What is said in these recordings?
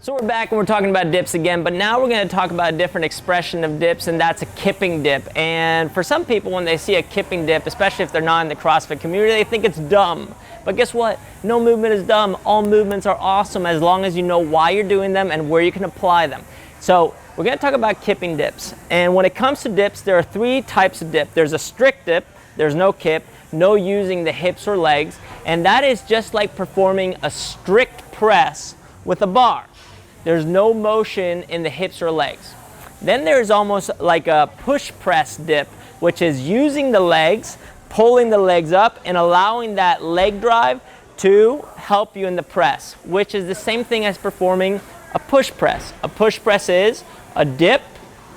So we're back and we're talking about dips again, but now we're going to talk about a different expression of dips, and that's a kipping dip. And for some people, when they see a kipping dip, especially if they're not in the CrossFit community, they think it's dumb. But guess what? No movement is dumb. All movements are awesome as long as you know why you're doing them and where you can apply them. So we're going to talk about kipping dips. And when it comes to dips, there are three types of dip. There's a strict dip, there's no kip, no using the hips or legs, and that is just like performing a strict press with a bar. There's no motion in the hips or legs. Then there's almost like a push press dip, which is using the legs, pulling the legs up, and allowing that leg drive to help you in the press, which is the same thing as performing a push press. A push press is a dip,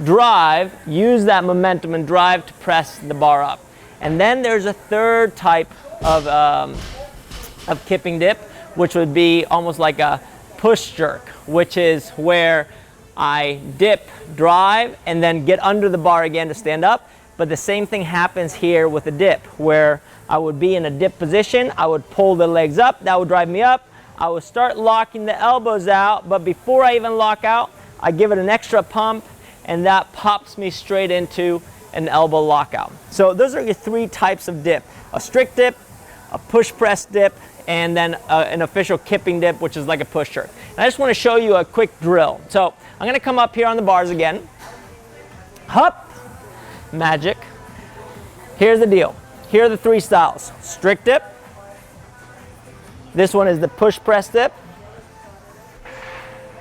drive, use that momentum and drive to press the bar up. And then there's a third type of kipping dip, which would be almost like a push jerk, which is where I dip, drive, and then get under the bar again to stand up. But the same thing happens here with a dip, where I would be in a dip position, I would pull the legs up, that would drive me up, I would start locking the elbows out, but before I even lock out, I give it an extra pump, and that pops me straight into an elbow lockout. So those are your three types of dip: a strict dip, a push press dip, and then an official kipping dip, which is like a push jerk. And I just want to show you a quick drill. So I'm going to come up here on the bars again. Hup, magic. Here's the deal. Here are the three styles: strict dip. This one is the push press dip.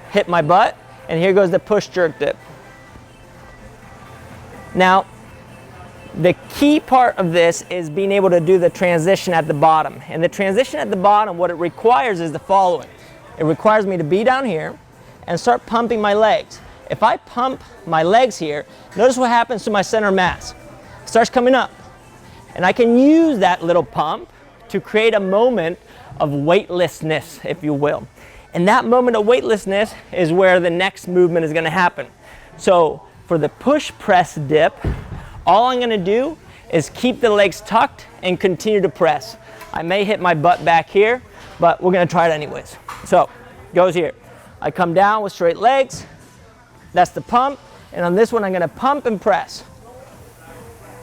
Hit my butt. And here goes the push jerk dip. Now, the key part of this is being able to do the transition at the bottom. And the transition at the bottom, what it requires is the following. It requires me to be down here and start pumping my legs. If I pump my legs here, notice what happens to my center of mass. It starts coming up. And I can use that little pump to create a moment of weightlessness, if you will. And that moment of weightlessness is where the next movement is going to happen. So for the push press dip, all I'm going to do is keep the legs tucked and continue to press. I may hit my butt back here, but we're going to try it anyways. So goes here. I come down with straight legs. That's the pump. And on this one, I'm going to pump and press.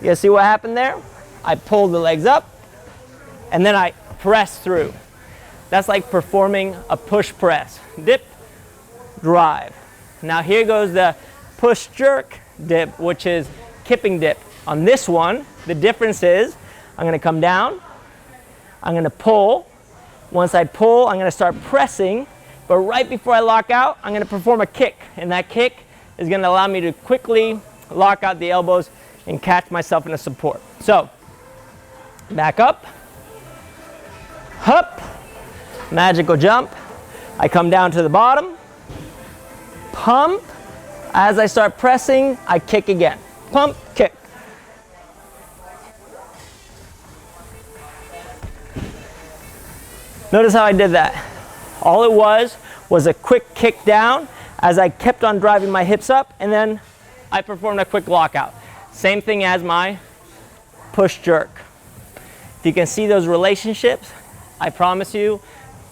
You guys see what happened there? I pull the legs up, and then I press through. That's like performing a push press. Dip, drive. Now here goes the push jerk dip, which is kipping dip. On this one, the difference is I'm going to come down, I'm going to pull. Once I pull, I'm going to start pressing, but right before I lock out, I'm going to perform a kick, and that kick is going to allow me to quickly lock out the elbows and catch myself in a support. So, back up, up, magical jump. I come down to the bottom, pump. As I start pressing, I kick again. Pump, kick. Notice how I did that. All it was a quick kick down as I kept on driving my hips up, and then I performed a quick lockout. Same thing as my push jerk. If you can see those relationships, I promise you,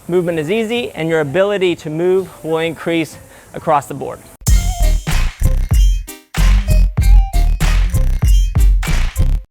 movement is easy and your ability to move will increase across the board.